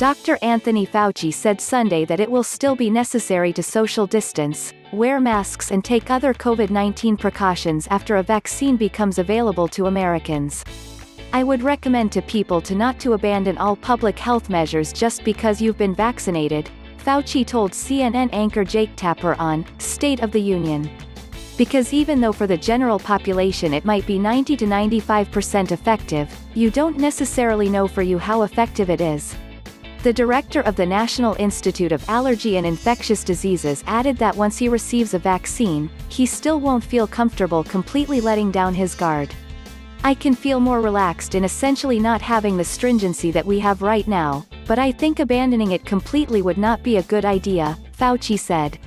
Dr. Anthony Fauci said Sunday that it will still be necessary to social distance, wear masks and take other COVID-19 precautions after a vaccine becomes available to Americans. I would recommend to people not to abandon all public health measures just because you've been vaccinated, Fauci told CNN anchor Jake Tapper on State of the Union. Because even though for the general population it might be 90 to 95% effective, you don't necessarily know for you how effective it is. The director of the National Institute of Allergy and Infectious Diseases added that once he receives a vaccine, he still won't feel comfortable completely letting down his guard. I can feel more relaxed in essentially not having the stringency that we have right now, but I think abandoning it completely would not be a good idea, Fauci said.